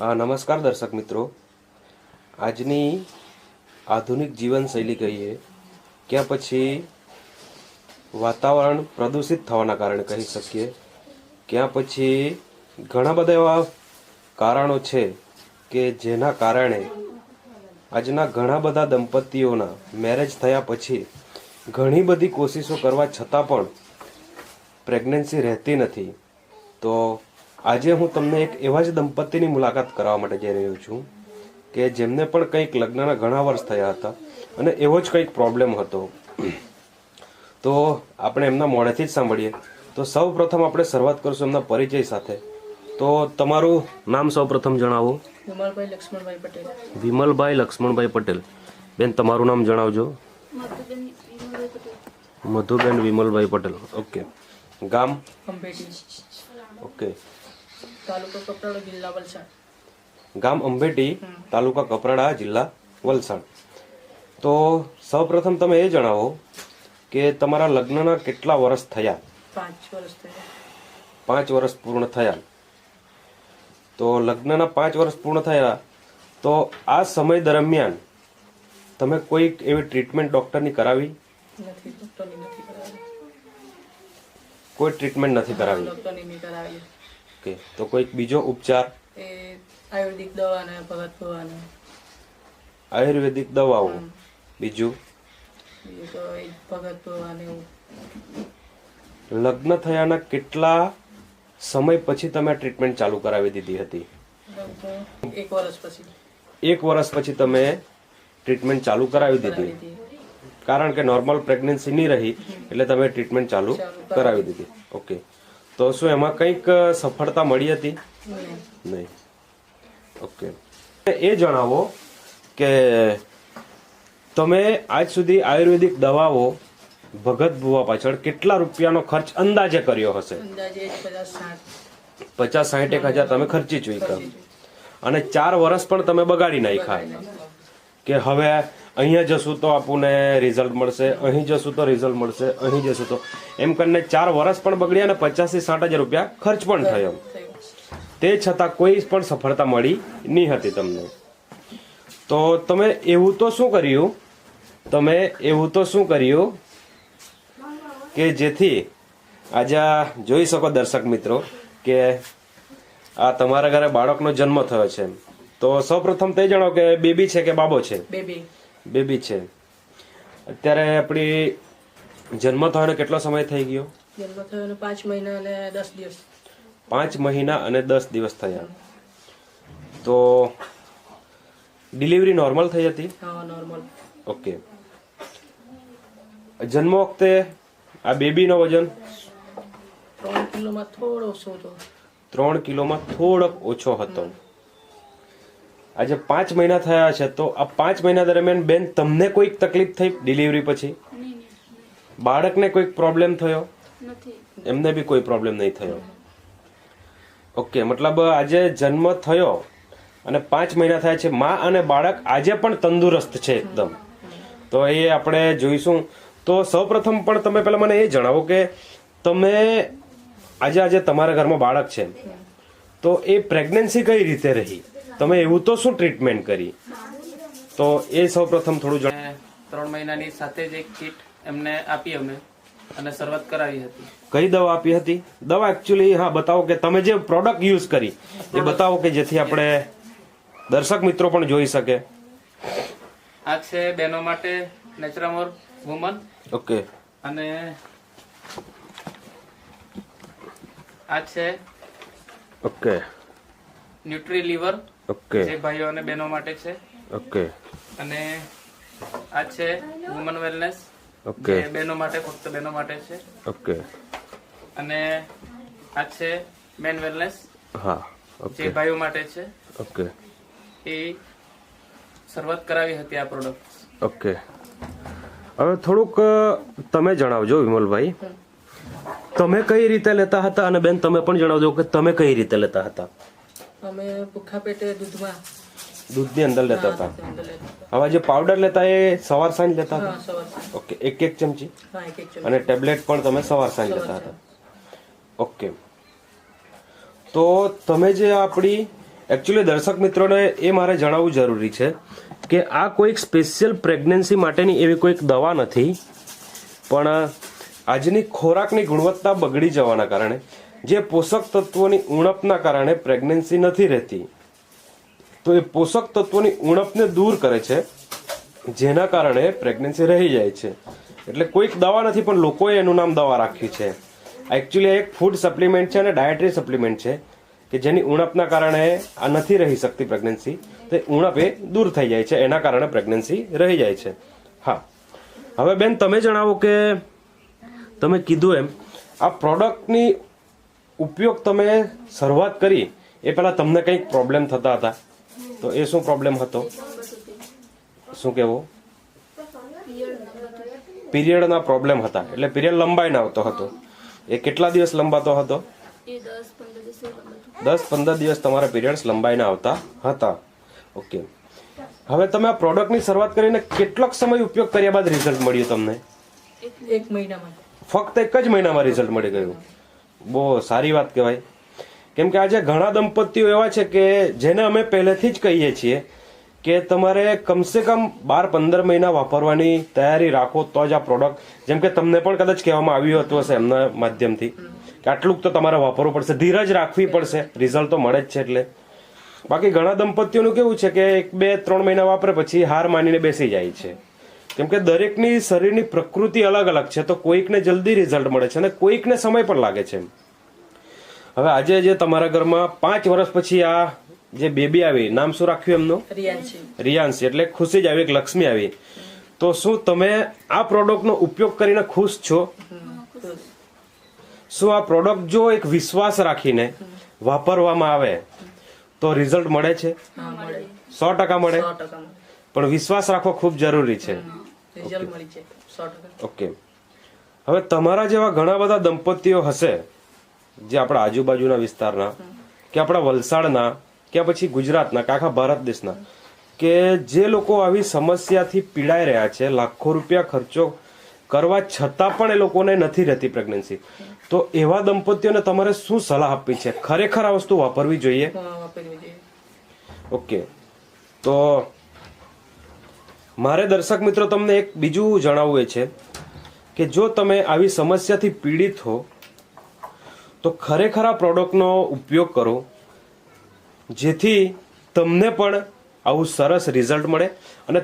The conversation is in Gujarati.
નમસ્કાર દર્શક મિત્રો, આજની આધુનિક જીવનશૈલી કહીએ કે પછી વાતાવરણ પ્રદૂષિત થવાના કારણે કહી શકીએ, ક્યાં પછી ઘણા બધા એવા કારણો છે કે જેના કારણે આજના ઘણા બધા દંપતીઓના મેરેજ થયા પછી ઘણી બધી કોશિશો કરવા છતાં પણ પ્રેગ્નન્સી રહેતી નથી. તો આજે હું તમને એક એવા જ દંપતીની મુલાકાત કરવા માટે જઈ રહ્યો છું કે જેમને પણ કંઈક લગ્નના ઘણા વર્ષ થયા હતા અને એવો જ કંઈક પ્રોબ્લેમ હતો. તો આપણે એમના મોઢેથી જ સાંભળીએ. તો સૌ પ્રથમ આપણે શરૂઆત કરશું એમના પરિચય સાથે. તો તમારું નામ સૌ પ્રથમ જણાવો. વિમલભાઈ લક્ષ્મણભાઈ પટેલ. વિમલભાઈ લક્ષ્મણભાઈ પટેલ. બેન, તમારું નામ જણાવજો. મધુબેન વિમલભાઈ પટેલ. ઓકે. ગામ? અંબેટી. ઓકે. તાલુકો કપરાડા, જિલ્લા વલસાડ. ગામ અંબેટી, તાલુકા કપરાડા, જિલ્લા વલસાડ. તો સૌપ્રથમ તમે એ જણાવો કે તમારા લગ્નના કેટલા વર્ષ થયા? 5 વર્ષ થયા. 5 વર્ષ પૂર્ણ થયા. તો લગ્નના 5 વર્ષ પૂર્ણ થયા, તો આ સમય દરમિયાન તમે કોઈક એવી ટ્રીટમેન્ટ ડોક્ટરની કરાવી? નથી, ડોક્ટરની નથી કરાવી. કોઈ ટ્રીટમેન્ટ નથી કરાવી? ડોક્ટરની નહીં કરાવી. ઓકે. તો કોઈક બીજો ઉપચાર? એ આયુર્વેદિક દવા ને ભગત ભવાને. આયુર્વેદિક દવાઓ. બીજું તો એ ભગત ભવાને એવું. લગ્ન થયાના કેટલા સમય પછી તમે ટ્રીટમેન્ટ ચાલુ કરાવી દીધી હતી? 1 વર્ષ પછી. 1 વર્ષ પછી તમે ટ્રીટમેન્ટ ચાલુ કરાવી દીધી, કારણ કે નોર્મલ પ્રેગ્નન્સી નહીં રહી એટલે તમે ટ્રીટમેન્ટ ચાલુ કરાવી દીધી. ઓકે. તો શું એમાં કંઈક સફળતા મળી હતી? નહીં. ઓકે. એ જણાવો કે તમે આજ સુધી આયુર્વેદિક દવાઓ ભગત ભુવા પાછળ કેટલા રૂપિયાનો ખર્ચ અંદાજે કર્યો હશે? અંદાજે 50-60 હજાર તમે ખર્ચી ચૂક્યા, અને 4 વર્ષ પણ તમે બગાડી નાખ્યા કે હવે અહીંયા જશું તો આપણને રિઝલ્ટ મળશે, અહીં જશું તો રિઝલ્ટ મળશે, અહીં જશું તો, એમ કરીને 4 વર્ષ પણ બગડ્યા અને 50-60 હજાર રૂપિયા ખર્ચ પણ થયો. તે છતાં કોઈ પણ સફળતા મળી નહીં હતી તમને. તો તમે એવું તો શું કર્યું કે જેથી આજે જોઈ શકો દર્શક મિત્રો કે આ તમારા ઘરે બાળકનો જન્મ થયો છે. તો સૌપ્રથમ તે જણાવો કે બેબી છે કે બાબો છે? બેબી છે. અત્યારે આપણી જન્મ થવાનો કેટલો સમય થઈ ગયો? જન્મ થયો 5 મહિના અને 10 દિવસ. 5 મહિના અને 10 દિવસ થયા. તો ડિલિવરી નોર્મલ થઈ હતી? હા, નોર્મલ. ઓકે. જન્મ વખતે આ બેબીનો વજન 3 કિલોમાં થોડો ઓછો હતો. 3 કિલોમાં થોડોક ઓછો હતો. આજે 5 મહિના થયા છે, તો આ 5 મહિના દરમિયાન બેન તમને કોઈક તકલીફ થઈ ડિલિવરી પછી? બાળકને કોઈક પ્રોબ્લેમ થયો? એમને બી કોઈ પ્રોબ્લેમ નહીં થયો. ઓકે. મતલબ આજે જન્મ થયો અને 5 મહિના થયા છે, માં અને બાળક આજે પણ તંદુરસ્ત છે એકદમ. તો એ આપણે જોઈશું. તો સૌપ્રથમ પણ તમે પહેલા મને એ જણાવો કે તમે આજે તમારા ઘરમાં બાળક છે, તો એ પ્રેગ્નન્સી કઈ રીતે રહી? તમે એવું તો શું ટ્રીટમેન્ટ કરી? તો એ સૌપ્રથમ થોડું જણાવો. 3 મહિનાની સાથે જ એક કીટ એમને આપી અમે અને શરૂઆત કરાવી હતી. કઈ દવા આપી હતી? દવા એકચ્યુઅલી હા બતાવો કે તમે જે પ્રોડક્ટ યુઝ કરી એ બતાવો કે જેથી આપણે દર્શક મિત્રો પણ જોઈ શકે. આ છે બહેનો માટે નેચરામોર વુમન. ઓકે. અને આ છે ઓકે ન્યુટ્રી લીવર. ઓકે. જે ભાઈઓ અને બહેનો માટે છે. ઓકે. અને આ છે વુમન વેલનેસ. ઓકે. જે બહેનો માટે, ફક્ત બહેનો માટે છે. ઓકે. અને આ છે મેન વેલનેસ. હા. જે ભાઈઓ માટે છે. ઓકે. એ શરૂઆત કરાવી હતી આ પ્રોડક્ટ. ઓકે. હવે થોડુંક તમે જણાવજો વિમલભાઈ, તમે કઈ રીતે લેતા હતા, અને બેન તમે પણ જણાવજો કે તમે કઈ રીતે લેતા હતા. અમે ભૂખા પેટે દૂધની અંદર લેતા હતા. હવે જે પાવડર લેતા એ સવાર સાંજ લેતા હતા? ઓકે. એક ચમચી. અને ટેબ્લેટ પણ તમે સવાર સાંજ લેતા હતા? ઓકે. તો તમે જે આપણી એકચ્યુઅલી દર્શક મિત્રોને એ મારે જણાવવું જરૂરી છે કે આ કોઈક સ્પેશિયલ પ્રેગ્નન્સી માટેની એવી કોઈક દવા નથી, પણ આજની ખોરાકની ગુણવત્તા બગડી જવાના કારણે જે પોષક તત્વોની ઉણપના કારણે પ્રેગ્નન્સી નથી રહેતી, તો એ પોષક તત્વોની ઉણપને દૂર કરે છે, જેના કારણે પ્રેગ્નન્સી રહી જાય છે. એટલે કોઈક દવા નથી, પણ લોકોએ એનું નામ દવા રાખ્યું છે. એકચ્યુઅલી એક ફૂડ સપ્લિમેન્ટ છે અને ડાયટરી સપ્લિમેન્ટ છે કે જેની ઉણપના કારણે આ નથી રહી શકતી પ્રેગ્નન્સી, તો ઉણપ એ દૂર થઈ જાય છે, એના કારણે પ્રેગ્નન્સી રહી જાય છે. હા, હવે બેન તમે જણાવો કે તમે કીધું એમ આ પ્રોડક્ટની ઉપયોગ તમે શરૂઆત કરી એ પહેલા તમને કંઈક પ્રોબ્લેમ થતા હતા, તો એ શું પ્રોબ્લેમ હતો? શું કહેવું? પીરિયડના પ્રોબ્લેમ હતા, એટલે પીરિયડ લંબાઈને આવતો હતો. એ કેટલા દિવસ લંબાતો હતો? 10-15 દિવસ તમારા પીરિયડ્સ લંબાઈને આવતા હતા. ઓકે, હવે તમે આ પ્રોડક્ટની શરૂઆત કરીને કેટલોક સમય ઉપયોગ કર્યા બાદ રિઝલ્ટ મળ્યું તમને? 1 મહિનામાં. ફક્ત 1 જ મહિનામાં રિઝલ્ટ મળી ગયું. બહુ સારી વાત કહેવાય. કેમ કે આજે ઘણા દંપતીઓ એવા છે કે જેને અમે પહેલેથી જ કહીએ છીએ કે તમારે કમસે કમ 12-15 મહિના વાપરવાની તૈયારી રાખો, તો જ આ પ્રોડક્ટ, જેમ કે તમને પણ કદાચ કહેવામાં આવ્યું હતું હશે એમના માધ્યમથી કે આટલું તો તમારે વાપરવું પડશે, ધીરજ રાખવી પડશે, રિઝલ્ટ તો મળે જ છે. એટલે બાકી ઘણા દંપતીઓનું કેવું છે કે 1-2-3 મહિના વાપરે પછી હાર માનીને બેસી જાય છે, કેમ કે દરેકની શરીરની પ્રકૃતિ અલગ અલગ છે. તો કોઈકને જલ્દી રિઝલ્ટ મળે છે અને કોઈકને સમય પણ લાગે છે. હવે આજે જે તમારા ઘરમાં 5 વર્ષ પછી આ જે બેબી આવી, નામ શું રાખ્યું એમનું? રિયાન્શી. એટલે ખુશી જ આવી, એક લક્ષ્મી આવી. તો શું તમે આ પ્રોડક્ટનો ઉપયોગ કરીને ખુશ છો? શું આ પ્રોડક્ટ જો એક વિશ્વાસ રાખીને વાપરવામાં આવે તો રિઝલ્ટ મળે છે? 100% મળે, પણ વિશ્વાસ રાખવો ખૂબ જરૂરી છે. ઓકે, હવે તમારા જેવા ઘણા બધા દંપતીઓ હશે જે આપણા આજુબાજુના વિસ્તારના કે આપણા વલસાડના કે પછી ગુજરાતના કે આખા ભારત દેશના, કે જે લોકો આવી સમસ્યાથી પીડાઈ રહ્યા છે, લાખો રૂપિયા ખર્ચો કરવા છતાં પણ એ લોકોને નથી રહેતી પ્રેગ્નન્સી. તો એવા દંપતીઓને તમારે શું સલાહ આપવી છે? ખરેખર આ વસ્તુ વાપરવી જોઈએ? ઓકે, તો મારે દર્શક મિત્રો તમને એક બીજું જણાવવું એ છે કે જો તમે આવી સમસ્યાથી પીડિત હો તો ખરેખર આ પ્રોડક્ટનો ઉપયોગ કરો, જેથી તમને પણ આવું સરસ રિઝલ્ટ મળે અને